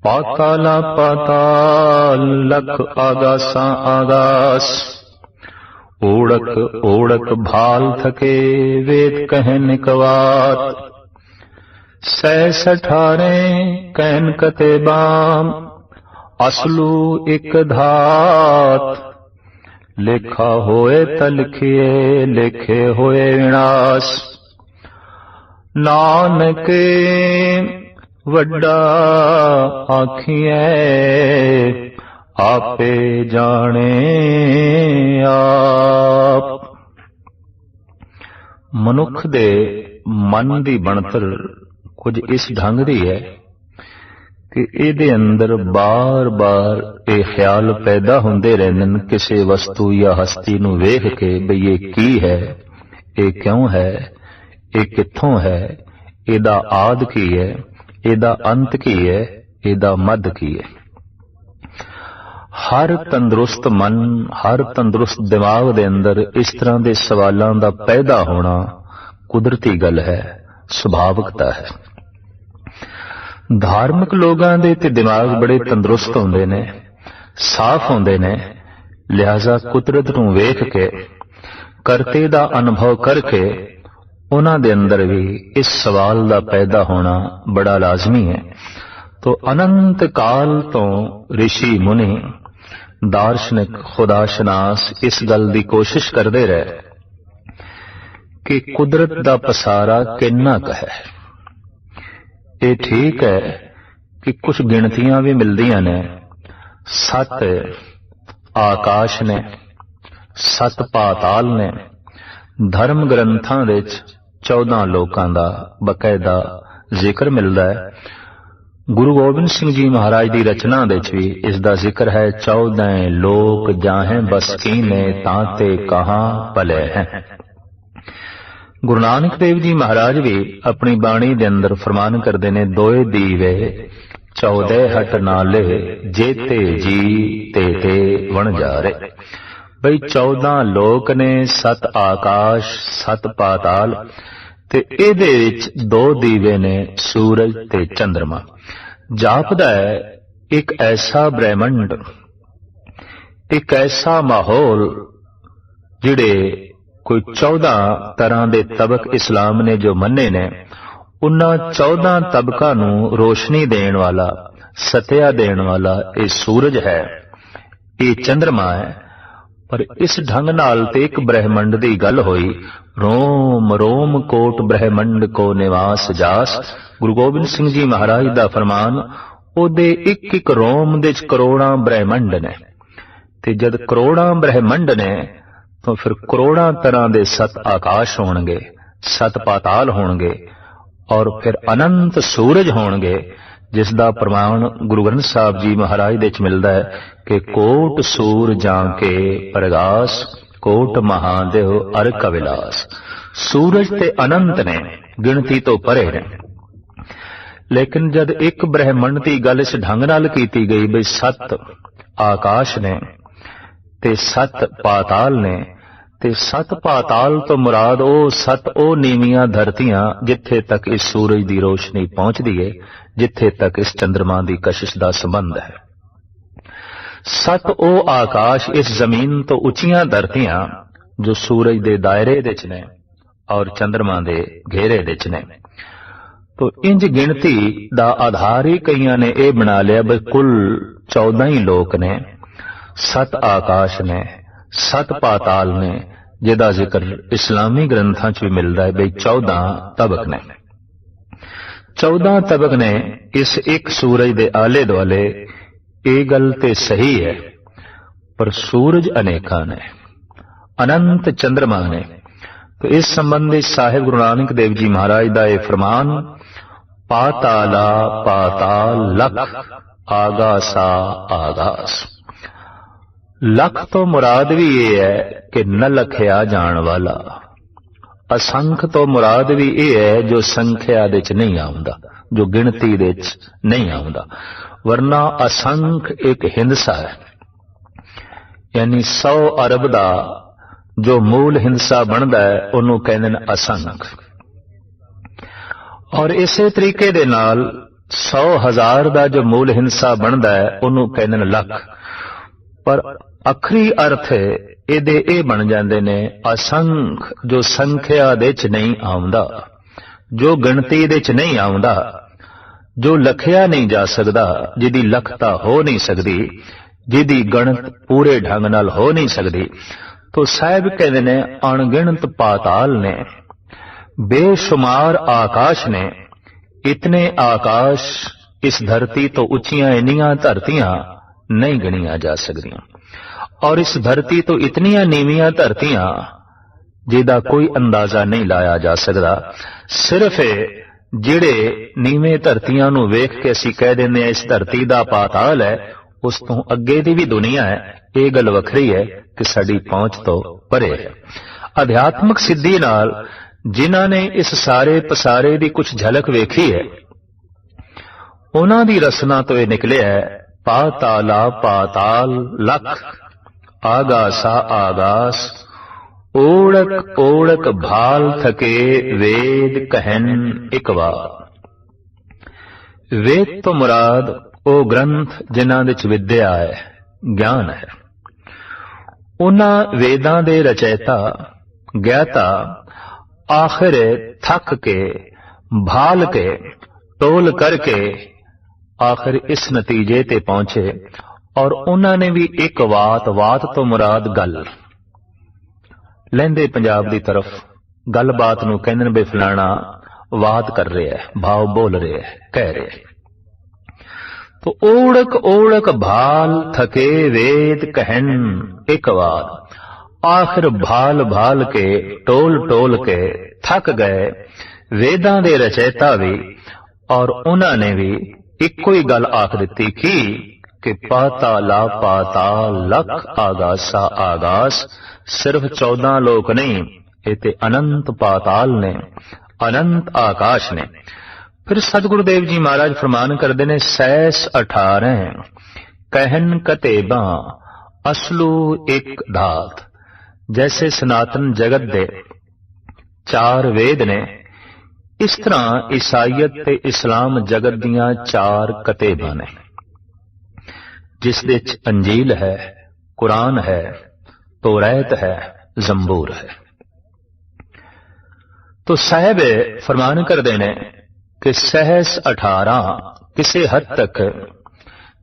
पाताला पाताल लख आगासा आगास। ओढ़क ओढ़क भाल थके वेद कहन कवात। सैस अठारे कहन कते बाम असलू एक धात। लेखा होए त लिखिए लेखे होए विनाश। नानक वड्डा आखिए आपे जाने आप। मनुख दे मन दी बनतर कुछ इस ढंग दी है कि इहदे अंदर बार बार ये ख्याल पैदा हुंदे रहंदे किसी वस्तु या हस्ती नूं वेख के बई ये की है, ये क्यों है, ये कित्थों है, इहदा आद की है, इहदा अंत की है, इहदा मद की है। हर तंदुरुस्त मन, हर तंदुरुस्त दिमाग दे अंदर इस तरह के सवालों का पैदा होना कुदरती गल है, सुभाविकता है। धार्मिक लोगों दे ते दिमाग बड़े तंदुरुस्त होंदे ने, साफ होंदे ने, लिहाजा कुदरत नूं वेख के करते दा अनुभव करके उन्हां दे अंदर भी इस सवाल का पैदा होना बड़ा लाजमी है। तो अनंत काल तो ऋषि मुनि दार्शनिक खुदाशनास इस गल की कोशिश करते रहे कि कुदरत का पसारा किन्ना क है। ये ठीक है कि कुछ गिणतियां भी मिलदियां ने, 7 आकाश ने, 7 पाताल ने। धर्म ग्रंथां विच 14 लोकां दा बकायदा जिक्र मिलदा है। गुरु गोबिंद सिंह जी महाराज की रचना दे भी इसका जिक्र है। 14 लोक जाहें बस कीने तांते कहां पले हैं। गुरु नानक देव जी महाराज भी अपनी बाणी दे अंदर फरमान करते ने, दोए दीवे 14 हट नाले जेते जी ते ते वन जारे। बई 14 लोक ने, 7 आकाश, 7 पाताल ते इहदे विच 2 दीवे ने, सूरज ते चंद्रमा। जापदा है एक ऐसा ब्रह्मंड, एक ऐसा माहौल जिहड़े कोई 14 तरह के तबक इस्लाम ने जो मन्ने ने, उन्हां 14 तबका नूं रोशनी देण वाला, सत्या देण वाला ये सूरज है, ये चंद्रमा है। पर इस ढंग नाल ते एक ब्रह्मंड की गल होई। रोम रोम कोट ब्रह्मंड को निवास जास। गुरु गोबिंद सिंह जी महाराज का फरमान, ओदे एक एक रोम दे करोड़ां ब्रह्मंड ने। ते जद करोड़ां ब्रह्मंड ने तो फिर करोड़ां तरह के 7 आकाश होणगे, 7 पाताल होणगे और फिर अनंत सूरज होणगे, जिसका प्रमाण गुरु ग्रंथ साहब जी महाराज दे मिलता है कि कोट सूर जाके प्रगास, कोट महादेव अर कविलास। सूरज ते अनंत ने, गिणती तो परे ने। लेकिन जद एक ब्रह्मंड की गल इस ढंग नाल कीती गई बई 7 आकाश ने ते 7 पाताल ने, ते 7 पाताल तो मुराद ओ 7 ओ नीवियां धरतियां जिथे तक इस सूरज की रोशनी पहुंचती है, जिथे तक इस चंद्रमा की कशिश का संबंध है। 7 ओ आकाश इस जमीन तो उचियां धरतियां जो सूरज के दायरे विच ने और चंद्रमा के घेरे विच ने। तो इंज गिणती का आधार ही कईयां ने यह बना लिया बई कुल 14 ही लोक ने, 7 आकाश ने, 7 पाताल ने, जिहदा जिक्र इस्लामी ग्रंथां च भी मिलता है बई 14 तबक ने। 14 तबक ने इस एक सूरज के आले दुआले। ये गल ते सही है, पर सूरज अनेका ने, अनंत चंद्रमा ने। तो इस संबंधी साहिब गुरु नानक देव जी महाराज का यह फरमान, पाताला पाताल लख आगासा आगास। लख तो मुराद भी ये है कि न लखया जान वाला। असंख तो मुराद भी ये है जो संख्या दे च नहीं आउंदा, जो गिणती दे च नहीं आउंदा। वरना असंख एक हिंदसा है, यानी 100 अरब का जो मूल हिंसा बनता है उन्होंने कहते हैं असंख। और इसे तरीके दे नाल 100,000 ਦਾ ਜੋ ਮੂਲ ਹਿੰਸਾ ਬਣਦਾ ਹੈ ਉਹਨੂੰ ਕਹਿੰਦੇ ਨੇ ਲੱਖ, ਪਰ ਅਖਰੀ ਅਰਥ ਇਹਦੇ ਇਹ ਬਣ ਜਾਂਦੇ ਨੇ ਅਸੰਖ, ਜੋ ਸੰਖਿਆ ਦੇ ਚ ਨਹੀਂ ਆਉਂਦਾ, ਜੋ ਗਿਣਤੀ ਦੇ ਚ ਨਹੀਂ ਆਉਂਦਾ, ਜੋ ਲਖਿਆ ਨਹੀਂ ਜਾ ਸਕਦਾ, ਜਿਹਦੀ ਲਖਤਾ ਹੋ ਨਹੀਂ ਸਕਦੀ, ਜਿਹਦੀ ਗਣਤ ਪੂਰੇ ਢੰਗ ਨਾਲ ਹੋ ਨਹੀਂ ਸਕਦੀ। तो साहब कहते ने अणगिणत पाताल ने, बेशुमार आकाश ने, इतने आकाश इस धरती तो उच्चियां इन्नियां धरतियां नहीं गिनिया जा सकदियां, और इस धरती तो इतनियां नीवियां धरतियां जिहदा कोई अंदाजा नहीं लाया जा सकदा। सिर्फ जिहड़े नीवें धरतियां नूं वेख के असीं कह दिंदे इस धरती दा पाताल है, उस तो अगे दी भी दुनिया है। ये गल वखरी है कि साडी पहुंच तो परे है। अध्यात्मक सिद्धि नाल जिन्हां ने इस सारे पसारे दी कुछ झलक वेखी है, उन्हां दी रसना तो यह निकले है पाताला पाताल लख, आगासा आगास, ओढ़क ओढ़क भाल थके वेद कहन एक बार। वेद तो मुराद ओ ग्रंथ जिन्हां दे च विद्या है, ज्ञान है। उन्हां वेदां दे रचयिता ज्ञाता आखिर थक के भाल के टोल करके आखिर इस नतीजे ते पहुंचे, और उन्हां ने भी एक वात तो मुराद गल लैंदे पंजाब दी तरफ गलबात नूं कहंदे ने बे फलाना वात कर रहे है, भाव बोल रहे है, कह रहे है। तो ओढ़क ओढ़क भाल थके वेद कहन एक बार, आखिर भाल भाल के टोल टोल के थक गए वेदां दे रचयिता भी, और उन्होंने भी इको ही गल आख दी कि पाताला पाताल लख आगासा आगास। सिर्फ 14 लोक नहीं, ये ते अनंत पाताल ने, अनंत आकाश ने। फिर सतगुरुदेव जी महाराज फरमान करते ने 18 कहन कतेबा असलू एक धात। जैसे सनातन जगत दे 4 वेद ने, इस तरह ईसाईयत ते इस्लाम जगत दियां 4 कतेबां ने, जिस दे च अंजील है, कुरान है, तौरात है, जंबूर है। तो साहब फरमान करते ने कि 18 किसी हद तक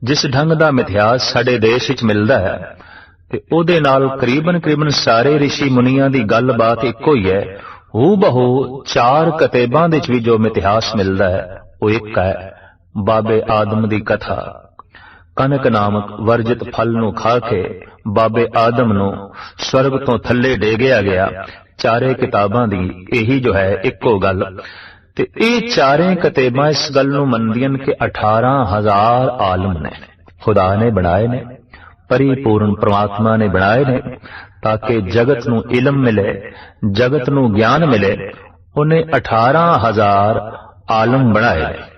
जिस ढंग का मिथ्यास साडे देश विच मिलदा है, ते ओदे नाल करीबन सारे ऋषि मुनियां दी गल बात इको ही है। हू बहु 4 कतेबां दे च भी जो मिथ्यास मिलदा है वो एक है बाबे आदम दी कथा। कनक नामक वर्जित फल नूं खा के बाबे आदम नूं स्वर्ग तो थल्ले डेगिया गया। 4 किताबां दी यही जो है इको गल। ते ये 4 कतेबां इस गल नूं मनदियां कि 18,000 आलम ने खुदा ने बनाए ने, परिपूर्ण परमात्मा ने बनाए ने, ताकि जगत नूं इलम मिले, जगत नूं ज्ञान मिले। उन्हें 18,000 आलम बनाए ने।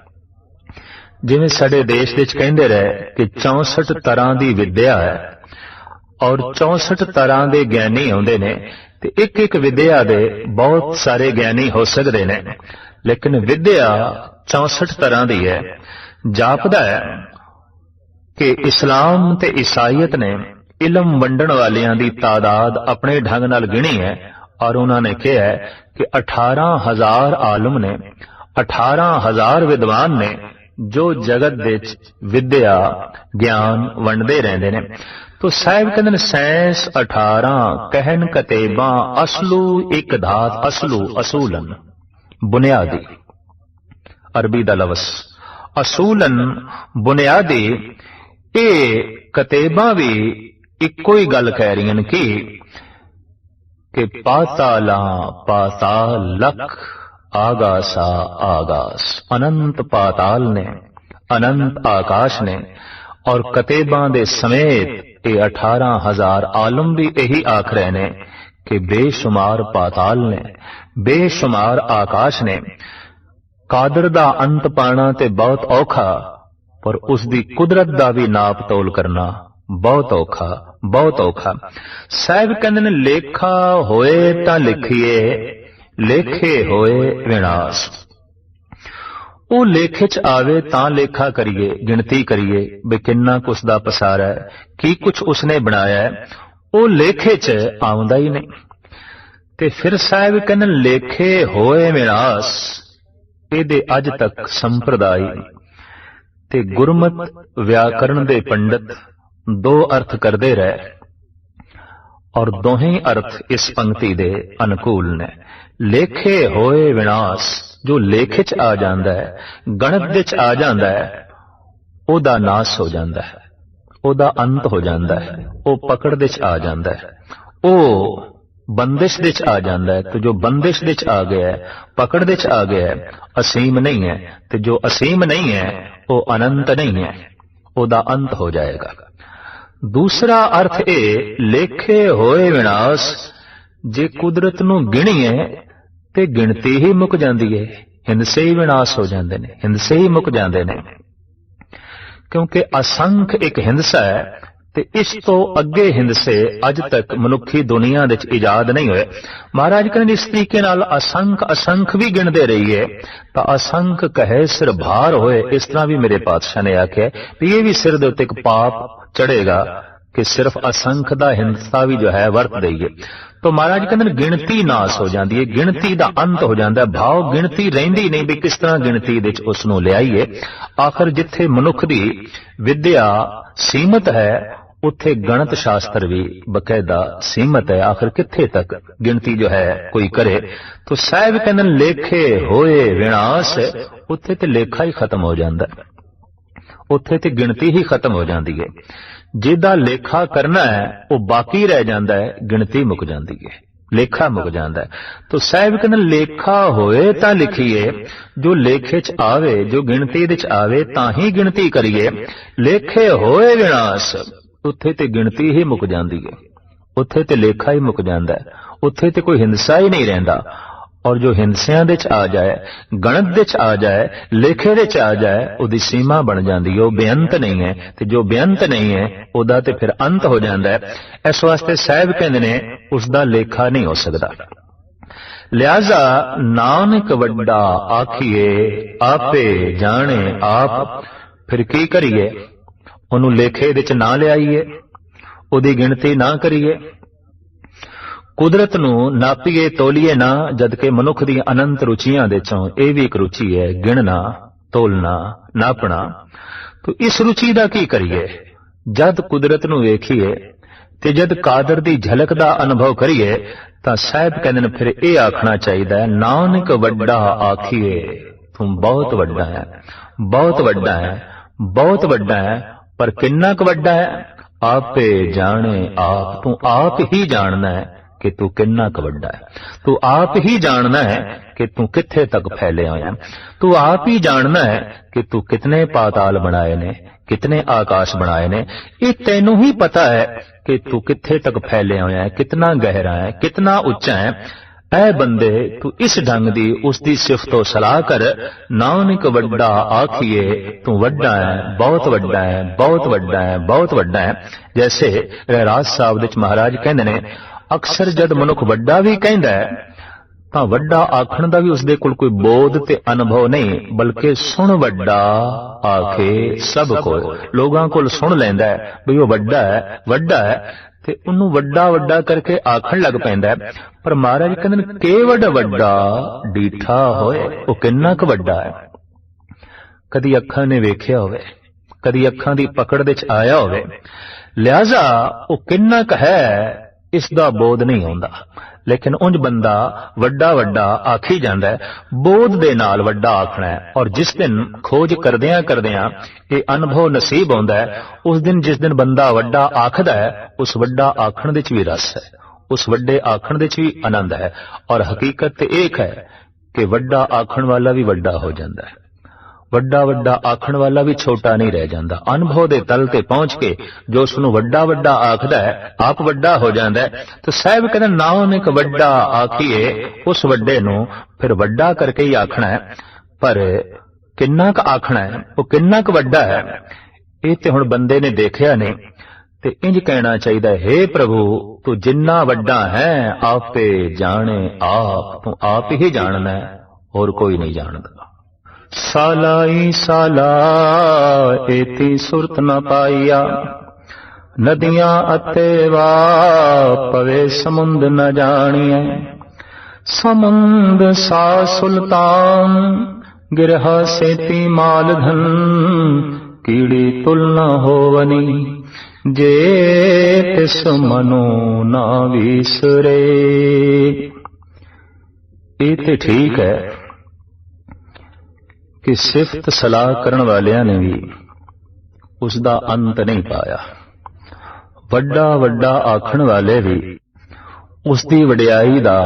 जिवें साडे देश विच कहिंदे रहे कि 64 तरह दी विद्या है, और 64 तरह दे ज्ञानी आउंदे ने, ते एक एक विद्या दे बहुत सारे ज्ञानी हो सकदे ने, लेकिन विद्या 64 तरह दी है। जापदा है कि इस्लाम ते ईसाईयत ने इलम वंडण वालियां दी तादाद अपने ढंग नाल गिणी है, और उन्होंने कहा है कि 18,000 आलम ने, 18,000 विद्वान ने, जो जगत दे विद्या ज्ञान वंडदे रहंदे ने। तो साहिब कहंदे ने 18 कहन कतेबा असलू एक धात। असलू असूलन बुनियादी, अरबी दा लफ्ज़ असूलन बुनियादी। ये कतेबा भी इको ही गल कह रही हैं कि पाताला पाताल लख आगासा आगास। अनंत पाताल ने, अनंत आकाश ने, और कतेबां दे समेत ये 18,000 आलम भी यही आख रहे ने कि बेशुमार पाताल ने, बेशुमार आकाश ने। कादर दा अंत पाना ते बहुत औखा, पर उसदी कुदरत दा भी नाप तोल करना बहुत औखा, बहुत औखा। साहिब कहंदे ने लेखा होए तां लिखिए, लेखे होए विनाश। ਉਹ ਲੇਖੇ 'ਚ ਆਵੇ ਤਾਂ ਲੇਖਾ ਕਰੀਏ, ਗਿਣਤੀ ਕਰੀਏ ਵੀ ਕਿੰਨਾ ਕੁ ਉਸ ਦਾ ਪਸਾਰਾ ਹੈ, ਕੀ ਕੁਛ ਉਸਨੇ ਬਣਾਇਆ ਹੈ। ਉਹ ਲੇਖੇ 'ਚ ਆਉਂਦਾ ਹੀ ਨਹੀਂ। ਤੇ ਫਿਰ ਸਾਹਿਬ ਕਹਿੰਦੇ ਲੇਖੇ ਹੋਏ ਵਿਨਾਸ਼, ਇਹਦੇ ਅੱਜ ਤੱਕ ਸੰਪਰਦਾਇ ਤੇ ਗੁਰਮਤ ਵਿਆਕਰਣ ਦੇ ਪੰਡਤ ਦੋ ਅਰਥ ਕਰਦੇ ਰਹੇ, ਔਰ ਦੋਹੇ ਅਰਥ ਇਸ ਪੰਕਤੀ ਦੇ ਅਨੁਕੂਲ ਨੇ। ਲੇਖੇ ਹੋਏ ਵਿਨਾਸ਼, ਜੋ ਲੇਖੇ 'ਚ ਆ ਜਾਂਦਾ ਹੈ, ਗਣਤ ਦੇ 'ਚ ਆ ਜਾਂਦਾ ਹੈ, ਉਹਦਾ ਨਾਸ ਹੋ ਜਾਂਦਾ ਹੈ, ਉਹਦਾ ਅੰਤ ਹੋ ਜਾਂਦਾ ਹੈ, ਉਹ ਪਕੜ ਦੇ 'ਚ ਆ ਜਾਂਦਾ ਹੈ, ਉਹ ਬੰਦਿਸ਼ ਦੇ 'ਚ ਆ ਜਾਂਦਾ ਹੈ। ਤੇ ਜੋ ਬੰਦਿਸ਼ ਦੇ 'ਚ ਆ ਗਿਆ ਹੈ, ਪਕੜ ਦੇ 'ਚ ਆ ਗਿਆ ਹੈ, ਅਸੀਮ ਨਹੀਂ ਹੈ। ਤੇ ਜੋ ਅਸੀਮ ਨਹੀਂ ਹੈ ਉਹ ਅਨੰਤ ਨਹੀਂ ਹੈ, ਉਹਦਾ ਅੰਤ ਹੋ ਜਾਏਗਾ। ਦੂਸਰਾ ਅਰਥ ਇਹ ਲੇਖੇ ਹੋਏ ਵਿਨਾਸ਼, ਜੇ ਕੁਦਰਤ ਨੂੰ ਗਿਣੀਏ ਤੇ ਗਿਣਤੀ ਹੀ ਮੁੱਕ ਜਾਂਦੀ ਹੈ, ਹਿੰਸੇ ਹੀ ਵਿਨਾਸ਼ ਹੋ ਜਾਂਦੇ ਨੇ, ਹਿੰਸੇ ਹੀ ਮੁੱਕ ਜਾਂਦੇ ਨੇ। ਕਿਉਂਕਿ ਅਸੰਖ ਇੱਕ ਹਿੰਸਾ ਹੈ ਤੇ ਇਸ ਤੋਂ ਅੱਗੇ ਹਿੰਸੇ ਅੱਜ ਤੱਕ ਮਨੁੱਖੀ ਦੁਨੀਆ ਵਿੱਚ ਇਜਾਦ ਨਹੀਂ ਹੋਏ। ਮਹਾਰਾਜ ਕਹਿੰਦੇ ਇਸ ਤਰੀਕੇ ਨਾਲ ਅਸੰਖ ਵੀ ਗਿਣਦੇ ਰਹੀਏ ਤਾਂ ਅਸੰਖ ਕਹੇ ਸਿਰ ਭਾਰ ਹੋਏ। ਇਸ ਤਰ੍ਹਾਂ ਵੀ ਮੇਰੇ ਪਾਤਸ਼ਾਹ ਨੇ ਆਖਿਆ ਵੀ ਇਹ ਵੀ ਸਿਰ ਦੇ ਉੱਤੇ ਇੱਕ ਪਾਪ ਚੜੇਗਾ ਕਿ ਸਿਰਫ ਅਸੰਖ ਦਾ ਹਿੰਸਾ ਵੀ ਜੋ ਹੈ ਵਰਤ ਦਈਏ। तो महाराज कहते हैं गिणती नाश हो जाती है, गिणती का अंत हो जाता है। भाव गिणती रहिंदी नहीं भी किस तरह गिणती विच उसनूं लियाईए। आखिर जिथे मनुख दी विद्या सीमित है उत्थे गणत शास्त्र भी बकायदा सीमित है। आखिर किथे तक गिणती जो है कोई करे। तो साहिब कहते लेखे होए विनाश, उत्थे ते लेखा ही खत्म हो जाता है, उत्थे ते गिणती ही खत्म हो जाती है। जिहदा लेखा करना है वो बाकी रह जाता है, गिणती मुक जाती है, लेखा मुक जाता है। तो साहिब कहते लेखा होए तां लिखिए, जो लेखे च आवे जो गिणती विच आवे तां ही गिणती करिए। लेखे होए विनाश, उत्थे ते गिणती ही मुक जाती है, उत्थे ते लेखा ही मुक जाता है, उत्थे ते कोई हिंसा ही नहीं रहिंदा। और जो हिंसियां दे च आ जाए, गणत दे च आ जाए, लेखे दे च आ जाए, उहदी सीमा बन जाती है, वो बेअंत नहीं है। ते जो बेअंत नहीं है उहदा ते फिर अंत हो जाता है। इस वास्ते साहिब कहंदे ने उसदा लेखा नहीं हो सकता। लिहाजा नानक वड्डा आखिए आपे जाने आप। फिर की करिए, उहनूं लेखे दे च ना लियाईए, उहदी गिणती ना करिए, कुदरत नूं नापीए तोलीए ना। जदकि मनुख दी अनंत रुचियां दे चों यह भी एक रुचि है, गिणना, तोलना, नापना। तो इस रुचि दा की करिए? जद कुदरत नूं वेखीए ते जद कादर दी झलक दा अनुभव करिए तां साहिब कहंदे ने फिर यह आखना चाहिए नानक वड्डा आखिए। तू बहुत वड्डा है, बहुत वड्डा है, बहुत वड्डा है। पर किन्ना क वड्डा है? आपे जाने आप। तू आप ही जानना है कि तू किन्ना क वड्डा है। तू आप ही जानना है कि तू कित्थे तक फैले होया। तू आप ही जानना है कि तू कितने पाताल बनाए ने, कितने आकाश बनाए ने। ये तैनू ही पता है कि तू कित्थे तक फैले होया है, कितना गहरा है, कितना उच्चा है। ऐ बंदे तू इस ढंग दी उसकी सिफतो सलाह कर। नानक वड्डा आखिए, तू वड्डा है, बहुत वड्डा है, बहुत वड्डा है, बहुत वड्डा है। जैसे रहराज साहब विच महाराज कहंदे ने अक्सर जद मनुख वड्डा भी कहंदा है तां वड्डा आखण दा भी उसदे कोल कोई बोध ते अनुभव नहीं, बल्कि सुन वड्डा आखे सब को। लोगां कोल सुन लैंदा है भी वो वड्डा है, वड्डा है, ते उन्नू वड्डा वड्डा करके आखण लग पैंदा है। पर महाराज कहंदे ने केवड़ वड्डा डीठा होए, वो किन्ना क वड्डा है। कदी अखां ने वेखिया होवे, कदी अखां दी पकड़ दे च आया होवे। लिहाजा वो किन्ना क है इसदा बोध नहीं होंदा। लेकिन उंज बंदा वड्डा वड्डा आखी जांदा है, बोध दे नाल वड्डा आखना है। और जिस दिन खोज करदियां करदियां ये अनुभव नसीब होंदा है, उस दिन जिस दिन बंदा वड्डा आखदा है, उस वड्डा आखण दे च भी रस है, उस वड्डे आखण दे च भी आनंद है। और हकीकत ते एक है कि वड्डा आखण वाला भी वड्डा हो जाता है, वड्डा वड्डा आखण वाला भी छोटा नहीं रह जाता। अनुभव दे तल ते पहुंच के जो उसनूं वड्डा वड्डा आखदा है आप वड्डा हो जाता है। तो साहिब कहते नानक वड्डा आखिए, उस वड्डे नूं फिर वड्डा करके ही आखना है। पर किन्ना क आखना है, वो किन्ना क वड्डा है, ये ते हुण बंदे ने देखिया नहीं। ते इंज कहना चाहिए हे प्रभु तू जिन्ना वड्डा है आपे जाने आप। तू आप ही जानना है और कोई नहीं जानता। ਸਾਲਾਈ ਸਾਲਾ ਏਤੀ ਸੁਰਤ ਨ ਪਾਈਆ, ਨਦੀਆਂ ਅਤੇ ਵਾ ਪਵੇ ਸਮੁੰਦ ਨ ਜਾਣੀਐ। ਸਮੁੰਦ ਸਾ ਸੁਲਤਾਨ ਗਿਰਹਾ ਸੇਤੀ ਮਾਲ ਧਨ, ਕੀੜੀ ਤੁਲ ਨ ਹੋਵਨੀ ਜੇ ਤਿਸ ਮਨੋ ਨਾ ਵਿਸਰੇ। ਇਹ ਤੇ ਠੀਕ ਹੈ ਕਿ ਸਿਫਤ ਸਲਾਹ ਕਰਨ ਵਾਲਿਆਂ ਨੇ ਵੀ ਉਸ ਦਾ ਅੰਤ ਨਹੀਂ ਪਾਇਆ। ਵੱਡਾ ਵੱਡਾ ਆਖਣ ਵਾਲੇ ਵੀ ਉਸ ਦੀ ਵਡਿਆਈ ਦਾ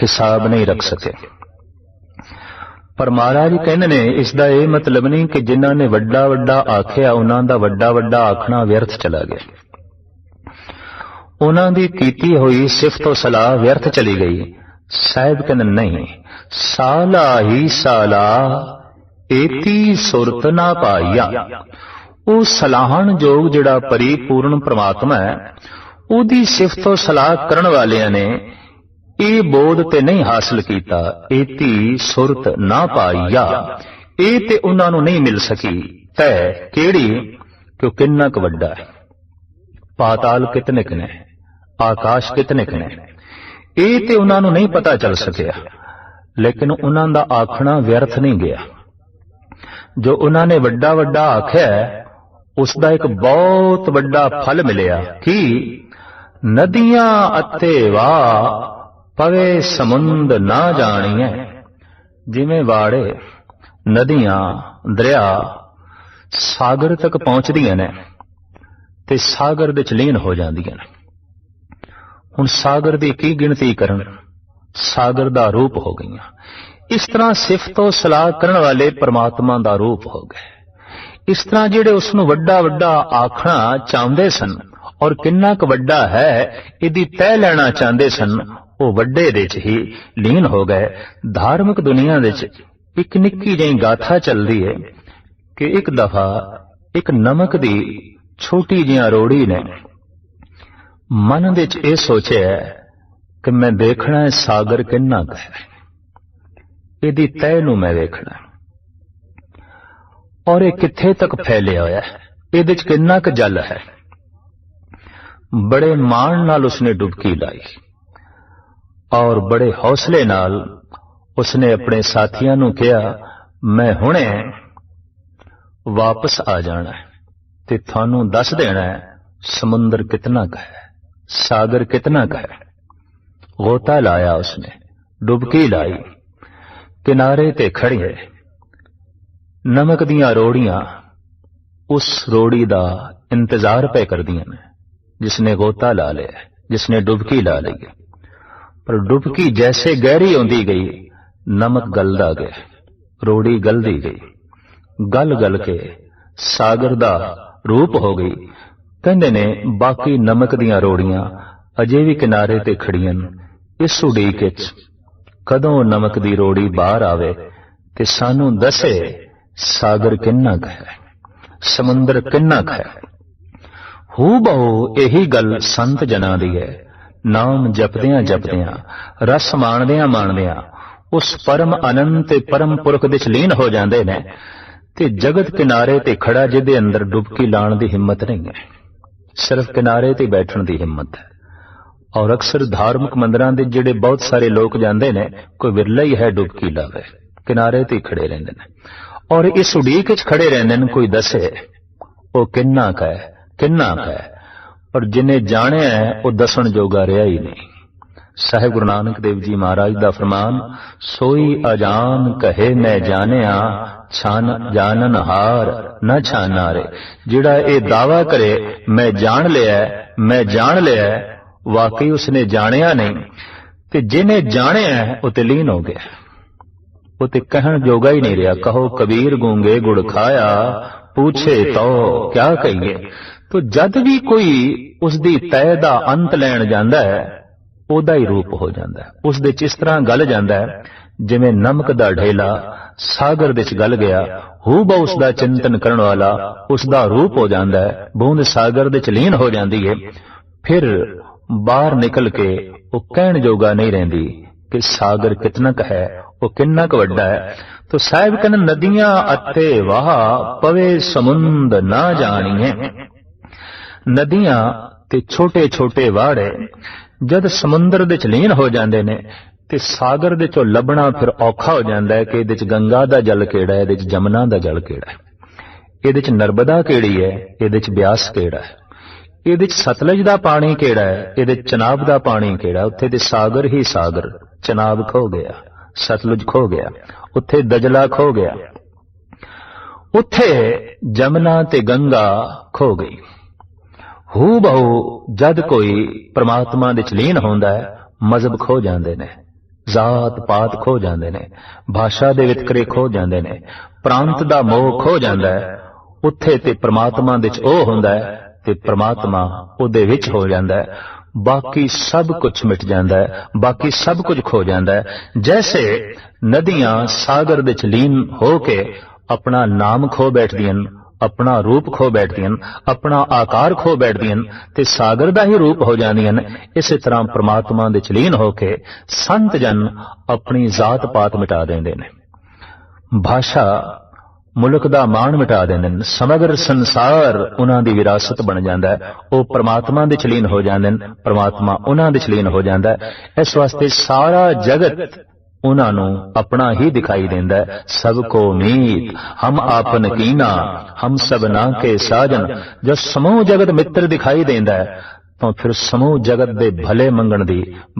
ਹਿਸਾਬ ਨਹੀਂ ਰੱਖ ਸਕੇ। ਪਰ ਮਹਾਰਾਜ ਕਹਿੰਦੇ ਨੇ ਇਸ ਦਾ ਇਹ ਮਤਲਬ ਨਹੀਂ ਕਿ ਜਿਨ੍ਹਾਂ ਨੇ ਵੱਡਾ ਵੱਡਾ ਆਖਿਆ ਉਹਨਾਂ ਦਾ ਵੱਡਾ ਵੱਡਾ ਆਖਣਾ ਵਿਅਰਥ ਚਲਾ ਗਿਆ, ਉਹਨਾਂ ਦੀ ਕੀਤੀ ਹੋਈ ਸਿਫਤ ਸਲਾਹ ਵਿਅਰਥ ਚਲੀ ਗਈ। ਸਾਹਿਬ ਕਹਿੰਦੇ ਨਹੀਂ, ਸਾਲਾ ਹੀ ਸਾਲਾ ਏਤੀ ਸੁਰਤ ਨਾ ਪਾਈਆ। ਉਹ ਸਲਾਹਣ ਯੋਗ ਜਿਹੜਾ ਪਰਿਪੂਰਨ ਪ੍ਰਮਾਤਮਾ ਹੈ, ਉਹਦੀ ਸਿਫਤ ਸਲਾਹ ਕਰਨ ਵਾਲਿਆਂ ਨੇ ਇਹ ਬੋਧ ਤੇ ਨਹੀਂ ਹਾਸਲ ਕੀਤਾ। ਏਤੀ ਸੁਰਤ ਨਾ ਪਾਈਆ, ਇਹ ਤੇ ਉਹਨਾਂ ਨੂੰ ਨਹੀਂ ਮਿਲ ਸਕੀ। ਤੈ ਕਿਹੜੀ? ਕਿ ਕਿੰਨਾ ਕੁ ਵੱਡਾ ਹੈ, ਪਾਤਾਲ ਕਿਤਨੇ ਕੁ ਨੇ, ਆਕਾਸ਼ ਕਿਤਨੇ ਕੁ ਨੇ, ਇਹ ਤੇ ਉਹਨਾਂ ਨੂੰ ਨਹੀਂ ਪਤਾ ਚੱਲ ਸਕਿਆ। ਲੇਕਿਨ ਉਹਨਾਂ ਦਾ ਆਖਣਾ ਵਿਅਰਥ ਨਹੀਂ ਗਿਆ। ਜੋ ਉਹਨਾਂ ਨੇ ਵੱਡਾ ਵੱਡਾ ਆਖਿਆ ਉਸ ਦਾ ਇੱਕ ਬਹੁਤ ਵੱਡਾ ਫਲ ਮਿਲਿਆ। ਕੀ? ਨਦੀਆਂ ਅਤੇ ਵਾ ਪਵੇ ਸਮੁੰਦ ਨਾ ਜਾਣੀਐ। ਜਿਵੇਂ ਵਾੜੇ, ਨਦੀਆਂ, ਦਰਿਆ ਸਾਗਰ ਤੱਕ ਪਹੁੰਚਦੀਆਂ ਨੇ ਤੇ ਸਾਗਰ ਵਿੱਚ ਲੀਨ ਹੋ ਜਾਂਦੀਆਂ ਨੇ। ਹੁਣ ਸਾਗਰ ਦੀ ਕੀ ਗਿਣਤੀ ਕਰਨ, ਸਾਗਰ ਦਾ ਰੂਪ ਹੋ ਗਈਆਂ। ਇਸ ਤਰ੍ਹਾਂ ਸਿਫਤੋ ਸਲਾਹ ਕਰਨ ਵਾਲੇ ਪਰਮਾਤਮਾ ਦਾ ਰੂਪ ਹੋ ਗਏ। ਇਸ ਤਰ੍ਹਾਂ ਜਿਹੜੇ ਉਸ ਨੂੰ ਵੱਡਾ ਵੱਡਾ ਆਖਣਾ ਚਾਹੁੰਦੇ ਸਨ ਔਰ ਕਿੰਨਾ ਕੁ ਵੱਡਾ ਹੈ ਇਹਦੀ ਤੈਅ ਲੈਣਾ ਚਾਹੁੰਦੇ ਸਨ, ਉਹ ਵੱਡੇ ਦੇ ਚ ਹੀ ਲੀਨ ਹੋ ਗਏ। ਧਾਰਮਿਕ ਦੁਨੀਆ ਵਿੱਚ ਇੱਕ ਨਿੱਕੀ ਜਿਹੀ ਗਾਥਾ ਚੱਲਦੀ ਹੈ ਕਿ ਇੱਕ ਦਫਾ ਇੱਕ ਨਮਕ ਦੀ ਛੋਟੀ ਜਿਹੀ ਰੋੜੀ ਨੇ ਮਨ ਵਿੱਚ ਇਹ ਸੋਚਿਆ ਕਿ ਮੈਂ ਦੇਖਣਾ ਹੈ ਸਾਗਰ ਕਿੰਨਾ ਕੁ ਹੈ, ਇਹਦੀ ਤੈਅ ਨੂੰ ਮੈਂ ਵੇਖਣਾ ਔਰ ਇਹ ਕਿੱਥੇ ਤੱਕ ਫੈਲਿਆ ਹੋਇਆ ਹੈ, ਇਹਦੇ ਚ ਕਿੰਨਾ ਕੁ ਜਲ ਹੈ। ਬੜੇ ਮਾਣ ਨਾਲ ਉਸਨੇ ਡੁਬਕੀ ਲਾਈ ਔਰ ਬੜੇ ਹੌਸਲੇ ਨਾਲ ਉਸਨੇ ਆਪਣੇ ਸਾਥੀਆਂ ਨੂੰ ਕਿਹਾ, ਮੈਂ ਹੁਣੇ ਵਾਪਸ ਆ ਜਾਣਾ ਤੇ ਤੁਹਾਨੂੰ ਦੱਸ ਦੇਣਾ ਹੈ ਸਮੁੰਦਰ ਕਿਤਨਾ ਕੁ ਹੈ, ਸਾਗਰ ਕਿਤਨਾ ਕੁ ਹੈ। ਗੋਤਾ ਲਾਇਆ ਉਸਨੇ, ਡੁਬਕੀ ਲਾਈ, ਕਿਨਾਰੇ ਤੇ ਖੜੀ ਹੈ। ਨਮਕ ਦੀਆਂ ਰੋੜੀਆਂ ਉਸ ਰੋੜੀ ਦਾ ਇੰਤਜ਼ਾਰ ਪੈ ਕਰਦੀਆਂ ਨੇ ਜਿਸਨੇ ਗੋਤਾ ਲਾ ਲਿਆ, ਜਿਸਨੇ ਡੁਬਕੀ ਲਾ ਲਈ। ਪਰ ਡੁਬਕੀ ਜੈਸੇ ਗਹਿਰੀ ਆਉਂਦੀ ਗਈ, ਨਮਕ ਗਲਦਾ ਗਿਆ, ਰੋੜੀ ਗਲਦੀ ਗਈ, ਗਲ ਗਲ ਕੇ ਸਾਗਰ ਦਾ ਰੂਪ ਹੋ ਗਈ। ਕਹਿੰਦੇ ਨੇ ਬਾਕੀ ਨਮਕ ਦੀਆਂ ਰੋੜੀਆਂ ਅਜੇ ਵੀ ਕਿਨਾਰੇ ਤੇ ਖੜੀਆਂ ਨੇ, ਇਸ ਉਡੀਕ ਵਿੱਚ ਕਦੋਂ ਨਮਕ ਦੀ ਰੋੜੀ ਬਾਹਰ ਆਵੇ ਤੇ ਸਾਨੂੰ ਦੱਸੇ ਸਾਗਰ ਕਿੰਨਾ ਕੁ ਹੈ, ਸਮੁੰਦਰ ਕਿੰਨਾ ਕੁ ਹੈ। ਹੂ ਬਹੁ ਇਹੀ ਗੱਲ ਸੰਤ ਜਨਾਂ ਦੀ ਹੈ। ਨਾਮ ਜਪਦਿਆਂ ਜਪਦਿਆਂ, ਰਸ ਮਾਣਦਿਆਂ ਮਾਣਦਿਆਂ ਉਸ ਪਰਮ ਅਨੰਤ ਤੇ ਪਰਮ ਪੁਰਖ ਦੇ ਚ ਲੀਨ ਹੋ ਜਾਂਦੇ ਨੇ ਤੇ ਜਗਤ ਕਿਨਾਰੇ ਤੇ ਖੜਾ ਜਿਹਦੇ ਅੰਦਰ ਡੁਬਕੀ ਲਾਉਣ ਦੀ ਹਿੰਮਤ ਨਹੀਂ ਹੈ, ਸਿਰਫ ਕਿਨਾਰੇ ਤੇ ਬੈਠਣ ਦੀ ਹਿੰਮਤ ਹੈ। ਔਰ ਅਕਸਰ ਧਾਰਮਿਕ ਮੰਦਰਾਂ ਦੇ ਜਿਹੜੇ ਬਹੁਤ ਸਾਰੇ ਲੋਕ ਜਾਂਦੇ ਨੇ, ਕੋਈ ਵਿਰਲਾ ਹੀ ਹੈ ਡੁਬਕੀ ਲਾਵੇ, ਕਿਨਾਰੇ ਤੇ ਖੜੇ ਰਹਿੰਦੇ ਨੇ ਔਰ ਇਸ ਉਡੀਕ ਵਿੱਚ ਖੜੇ ਰਹਿੰਦੇ ਨੇ ਕੋਈ ਦੱਸੇ ਉਹ ਕਿੰਨਾ ਕੁ ਹੈ, ਕਿੰਨਾ ਕੁ ਹੈ। ਪਰ ਜਿਹਨੇ ਜਾਣਿਆ ਹੈ ਉਹ ਦੱਸਣ ਜੋਗਾ ਰਿਹਾ ਹੀ ਨਹੀਂ। ਸਾਹਿਬ ਗੁਰੂ ਨਾਨਕ ਦੇਵ ਜੀ ਮਹਾਰਾਜ ਦਾ ਫਰਮਾਨ, ਸੋਈ ਅਜਾਨ ਕਹੇ ਮੈਂ ਜਾਣਿਆ, ਛਾਨ ਜਾਣਨ ਹਾਰ ਨਾ ਛਾਨਾਰੇ। ਜਿਹੜਾ ਇਹ ਦਾਵਾ ਕਰੇ ਮੈਂ ਜਾਣ ਲਿਆ, ਮੈਂ ਜਾਣ ਲਿਆ, ਵਾਕਈ ਉਸਨੇ ਜਾਣਿਆ ਨਹੀਂ। ਤੇ ਜਿਹਨੇ ਜਾਣਿਆ ਉਹ ਤੇ ਲੀਨ ਹੋ ਗਿਆ, ਉਹ ਤੇ ਕਹਿਣ ਜੋਗਾ ਹੀ ਨਹੀਂ ਰਿਹਾ। ਕਹੋ ਕਬੀਰ ਗੂੰਗੇ ਗੁੜ ਖਾਇਆ, ਪੁੱਛੇ ਤੋ ਕਿਆ ਕਹੀਏ। ਤੋ ਜਦ ਵੀ ਕੋਈ ਉਸ ਦੀ ਤੈਅ ਦਾ ਅੰਤ ਲੈਣ ਜਾਂਦਾ ਹੈ, ਉਹਦਾ ਹੀ ਰੂਪ ਹੋ ਜਾਂਦਾ ਹੈ। ਉਸ ਦੇ ਚ ਇਸ ਤਰ੍ਹਾਂ ਗਲ ਜਾਂਦਾ ਹੈ ਜਿਵੇਂ ਨਮਕ ਦਾ ਢੇਲਾ ਸਾਗਰ ਦੇ ਚ ਗਲ ਗਿਆ। ਹੂ ਬਹੁ ਉਸ ਦਾ ਚਿੰਤਨ ਕਰਨ ਵਾਲਾ ਉਸ ਦਾ ਰੂਪ ਹੋ ਜਾਂਦਾ ਹੈ, ਬੂੰਦ ਸਾਗਰ ਦੇ ਚ ਲੀਨ ਹੋ ਜਾਂਦੀ ਹੈ। ਫਿਰ ਬਾਹਰ ਨਿਕਲ ਕੇ ਉਹ ਕਹਿਣ ਜੋਗਾ ਨਹੀਂ ਰਹਿੰਦੀ ਕਿ ਸਾਗਰ ਕਿਤਨਾ ਕੁ ਹੈ वो किन्ना क वड्डा है। तो साहिब कहन नदियां अते वाह पवे समुंद ना जाणीए। नदियां ते छोटे छोटे वाड़े जद समुंदर दे च लीन हो जांदे ने ते सागर दे चों लभना फिर औखा हो जांदा है कि इहदे च गंगा दा जल केड़ा है, इहदे च जमुना दा जल केड़ा है, इहदे च नर्मदा केड़ी है, इहदे च ब्यास केड़ा है, इहदे च सतलज दा पानी केड़ा है, इहदे च चनाब दा पानी केड़ा है। उत्थे ते सागर ही सागर, चनाब खो गया, सतलुज खो गया, उत्थे दजला खो गया, उत्थे जमुना ते गंगा खो गई। हू बहु जद कोई परमात्मा दे च लीन होंदा है मजहब खो जांदे ने, जात पात खो जांदे ने, भाषा दे वितकरे खो जांदे ने, प्रांत दा मोह खो जांदा है। उत्थे ते परमात्मा दे च ओ हुंदा है ते परमात्मा ओदे विच हो जांदा है। बाकी सब कुछ मिट जांदा है, बाकी सब कुछ खो जांदा है। जैसे नदियां सागर दे च लीन होके अपना नाम खो बैठदियां, अपना रूप खो बैठदियां, अपना आकार खो बैठदियां ते सागर दा ही रूप हो जांदियां। इसी तरह परमात्मा दे च लीन होके संत जन अपनी जात पात मिटा देंदे ने, भाषा मुल्क दा मान मिटा देंदे ने, समग्र संसार उन्हां दी विरासत बन जांदा है। वो परमात्मा दे च लीन हो जांदे ने, परमात्मा उन्हां दे च लीन हो जांदा है। इस वास्ते सारा जगत उन्हां नूं अपना ही दिखाई देंदा है। सबको मीत हम आपन कीना, हम सबना के साजन। जब समूह जगत मित्र दिखाई देंदा है तो फिर समूह जगत दे भले मंगण दी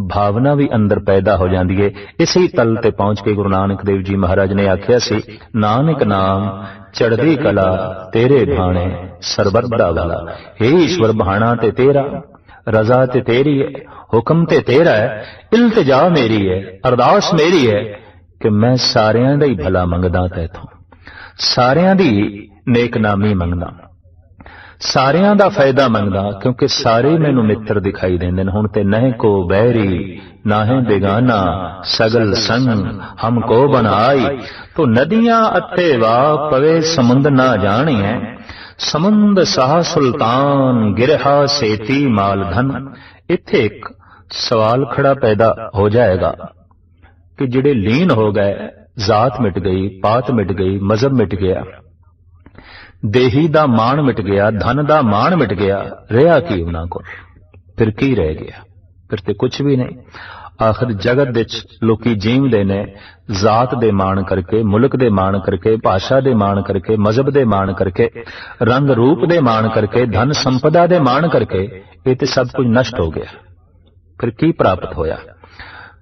भावना भी अंदर पैदा हो जाती है। इसी तल ते पहुंच के गुरु नानक देव जी महाराज ने आख्या सी, नानक नाम चढ़दी कला तेरे भाणे सरबत दा वाला। हे ईश्वर बहाना ते तेरा, रजा ते तेरी है, हुक्म ते तेरा है, इल्तिजा मेरी है, अरदास मेरी है कि मैं सारियां दा ही भला मंगदा तैथों, सारियां दी नेकनामी मंगदा, सारियां दा फायदा मंगदा, क्योंकि सारे मैनू मित्र दिखाई देंदे ने। हुण ते नह को बैरी नाहे बेगाना सगल संग हमको बनाई। तो नदियां अते वाह पवे समुंद ना जानी है, समुंद साह सुल्तान गिरहा सेती माल धन। इत्थे एक सवाल खड़ा पैदा हो जाएगा कि जिहड़े लीन हो गए, जात मिट गई, पात मिट गई, मजहब मिट गया, देही दा मान मिट गया, धन दा मान मिट गया, रहा की उन्हां कोल? फिर की रह गया? फिर ते कुछ भी नहीं। आखिर जगत दे लोकी जीवदे ने जात दे मान करके, मुल्क दे मान करके, भाषा दे मान करके, मजहब दे मान करके, रंग रूप दे मान करके, धन संपदा दे मान करके, ये ते सब कुछ नष्ट हो गया। फिर की प्राप्त होया?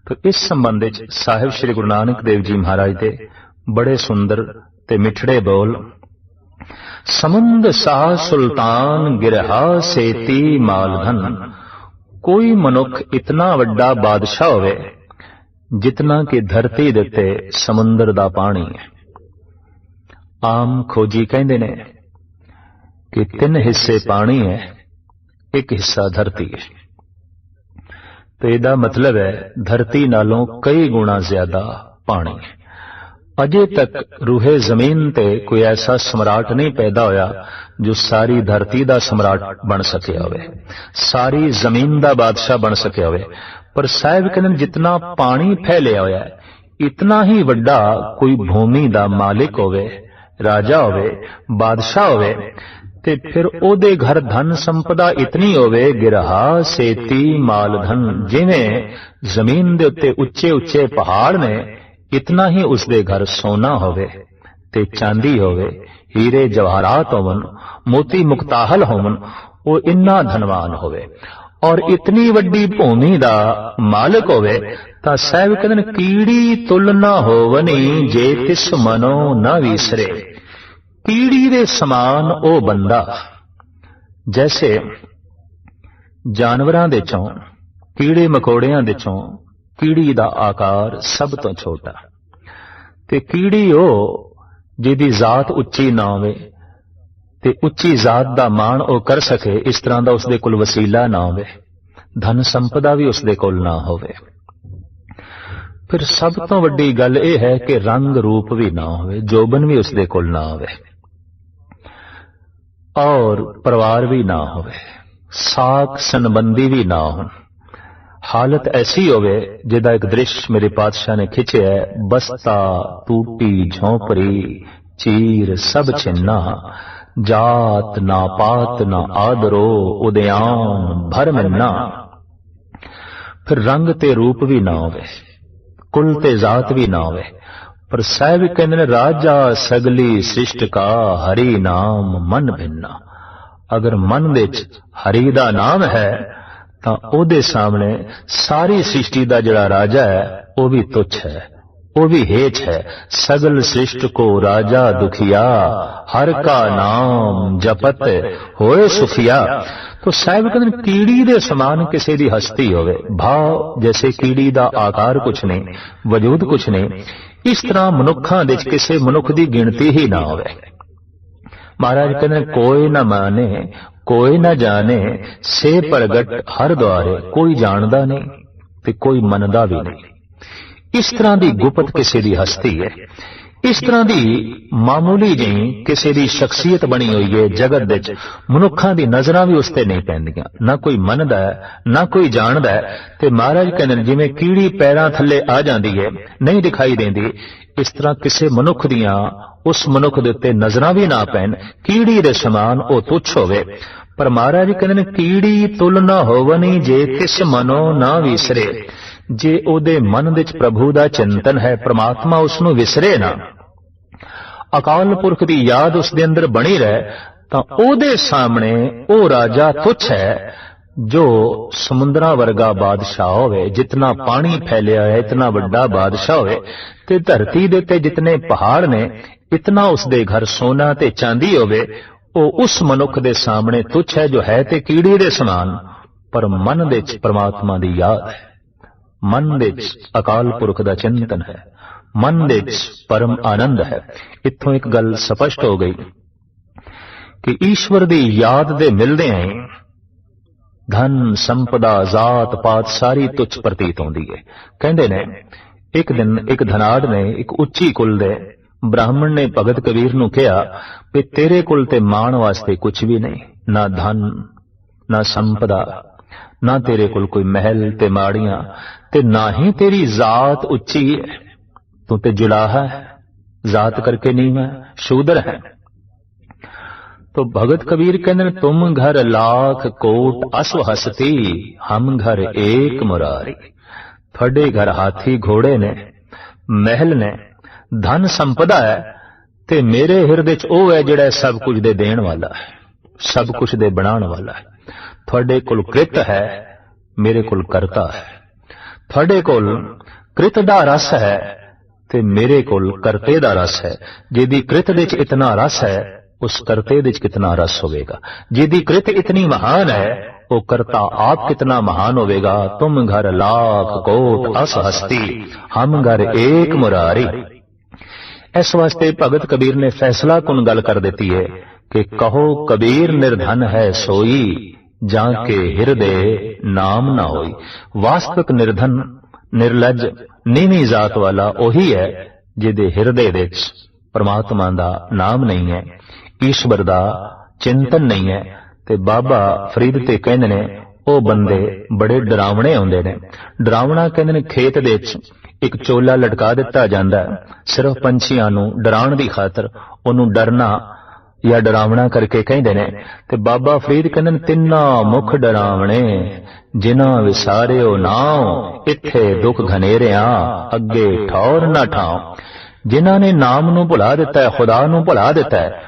तो इस संबंध में साहिब श्री गुरु नानक देव जी महाराज दे बड़े सुंदर ते मिठड़े बोल, समुंद साह सुल्तान गिरहा सेती मालधन। कोई मनुख इतना वड्डा बादशाह होवे जितना कि धरती देते समुंदर दा पानी है। आम खोजी कहंदे ने कि 3 हिस्से पानी है, 1 हिस्सा धरती है। तो ਇਹਦਾ मतलब है धरती नालों कई गुना ज्यादा पानी है। अजे तक रूहे जमीन ते कोई ऐसा सम्राट नहीं पैदा होया जो सारी धरती दा सम्राट बन सके होवे, सारी जमीन दा बादशाह बन सके होवे। पर साहिब कहने जितना पानी फैलिया होया है, इतना ही वड्डा कोई भूमि दा मालिक होवे, राजा होवे, बादशाह होवे, ते फिर ओदे घर धन संपदा इतनी होवे, गिरहा सेती माल धन। जिवें जमीन दे उत्ते उच्चे उच्चे पहाड़ ने, इतना ही उसदे घर सोना होवे ते चांदी होवे, हीरे जवाहरात होवन, मोती मुक्ताहल होवन, वो इन्ना धनवान होवे और इतनी वड्डी भूमि दा मालिक होवे। तां साहिब कहंदे ने कीड़ी तुलना होवनी जे तिस मनो न विसरे। कीड़ी दे समान ओ बंदा, जैसे जानवरां दे चों, कीड़े मकोड़ियां दे चों कीड़ी दा आकार सब तो छोटा, ते कीड़ी ओ जिहदी जात उच्ची ना होवे ते उच्ची जात दा मान ओ कर सके, इस तरह दा उसदे कोल वसीला ना होवे, धन संपदा भी उसदे कोल ना होवे। फिर सब तो वड्डी गल यह है कि रंग रूप भी ना होवे, जोबन भी उसदे कोल ना होवे और परिवार भी ना होवे, साक संबंधी भी ना हो, हालत ऐसी होवे जिहदा एक दृश्य मेरे पातशाह ने खिंचे है, बस्ता टूटी झोंपड़ी चीर सब छिन्ना, जात ना पात ना आदरो उद्यान भर मन्ना। फिर रंग ते रूप भी ना होवे, कुल ते जात भी ना होवे, पर साहिब कहते ने राजा सगली सृष्ट का हरि नाम मन भिन्ना। अगर मन विच हरि दा नाम है तां ओदे सामने सारी सृष्टि दा जिहड़ा राजा है वह भी तुच्छ है, वो भी हेच है। सगल सृष्ट को राजा दुखिया, हर का नाम जपत होए सुखिया। तो साहिब कहते हैं कीड़ी दे समान किसी दी हस्ती होवे, भाव जैसे कीड़ी दा आकार कुछ नहीं, वजूद कुछ नहीं, इस तरह मनुखां दे किसी मनुख दी गिनती ही ना होवे। महाराज कहते हैं कोई न माने कोई न जाने, से प्रगट हर द्वारे, कोई जानदा नहीं ते कोई मनदा भी नहीं। इस तरह की गुपत किसी की हस्ती है, इस तरह की मामूली जी किसी की शख्सियत बनी हुई है जगत विच, मनुखां दी नजरां भी उसते नहीं पैंदियां, ना कोई मनदा है ना कोई जानदा है। ते महाराज कहने जिवें कीड़ी पैरां थल्ले आ जांदी है, नहीं दिखाई देंदी, इस तरह किसी मनुख दियां उस मनुख दे उत्ते नजरां भी ना पैन, कीड़ी दे समान ओ तुच्छ होवे। पर महाराज कहने कीड़ी तुल ना होवनी जे तिस मनो ना विसरे। जे ओदे मन विच प्रभु दा चिंतन है, परमात्मा उसनूं विसरे ना, अकाल पुरख दी याद उस दे अंदर बनी रहे, तां ओदे सामने ओ राजा तुच्छ है जो समुद्रा वर्गा बादशाह होवे, जितना पानी फैलिया है इतना बड़ा बादशाह होवे, ते धरती दे ते जितने पहाड़ ने इतना उसदे घर सोना ते चांदी होवे, ओ उस मनुख दे सामने तुच्छ है जो है ते कीड़ी दे समान, पर मन विच परमात्मा दी याद है, मन विच अकाल पुरख दा चिंतन है, मन विच परम आनंद है। इत्थों एक गल स्पष्ट हो गई कि ईश्वर दी याद दे मिलदे हैं धन संपदा जात पात सारी तुच्छ प्रतीत होंदी है। कहंदे ने एक दिन एक धनाड़ ने एक उच्ची कुल दे ब्राह्मण ने भगत कबीर नूं कहा कि तेरे कुल ते माण वास्ते कुछ भी नहीं, ना धन ना संपदा, ना तेरे कुल कोई महल ते माड़ियां, ते ना ही तेरी जात उच्ची है, तू ते जुलाहा है, जात करके नहीं है, शूद्र है। तो भगत कबीर कहते तुम घर लाख कोट अश्व हस्ती, हम घर एक मुरारी। थोड़े घर हाथी घोड़े ने, महल ने, धन संपदा है, ते मेरे हिरदे च ओ है जिहड़ा सब कुछ दे देण वाला है, सब कुछ दे बनाण वाला है। थोड़े कुल कृत है, मेरे कुल करता है। थोड़े कुल कृत दा रस है ते मेरे कुल करते दा रस है। जिहदी कृत दे च इतना रस है उस करते दे च कितना रस होवेगा। जिहदी कृत इतनी महान है वो करता आप कितना महान होवेगा। तुम घर लाख कोट अस हस्ती, हम घर एक मुरारी। इस वास्ते भगत कबीर ने फैसला कुन गल कर देती है कि कहो कबीर निर्धन है सोई, जाके हृदय नाम ना होई। वास्तविक निर्धन निर्लज नीवी जात वाला ओही है जिहदे हिरदे विच परमात्मा दा नाम नहीं है, ईश्वर दा चिंतन नहीं है। ते बाबा फरीद ते कहंदे ने ओ बंदे बड़े डरावणे हुंदे ने। डरावना कहंदे ने खेत दे विच एक चोला लटका दिता जांदा है सिर्फ पंछियां नूं डराउण दी खातर, ओनूं डरना या डरावना करके कहंदे ने। ते बाबा फरीद कहंदे ने तिन्ना मुख डरावणे जिन्हां विसारियो नाम, इत्थे दुख घनेरिया अगे ठौर ना ठाओ। जिन्हां ने नाम नूं भुला दिता है, खुदा नूं भुला दिता है,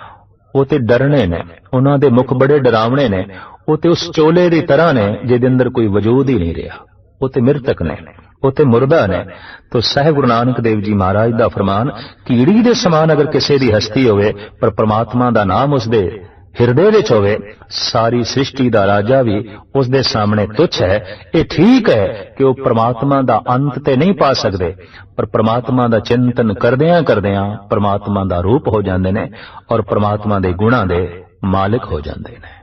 वो ते डरने ने, उन्हां दे मुख बड़े डरावणे ने। वो ते उस चोले दी तरह ने जिहदे अंदर कोई वजूद ही नहीं रहा, वो ते मृतक ने, वो ते मुर्दा ने। तो साहिब गुरु नानक देव जी महाराज दा फरमान कीड़ी दे समान अगर किसी दी हस्ती होवे पर परमात्मा दा नाम उसदे हिरदे विच होवे, सारी सृष्टि दा राजा भी उसदे सामने तुच्छ है। ये ठीक है कि वो परमात्मा दा अंत ते नहीं पा सकदे, पर परमात्मा दा चिंतन करदियां करदियां परमात्मा दा रूप हो जांदे ने और परमात्मा दे गुणां दे मालिक हो जांदे ने।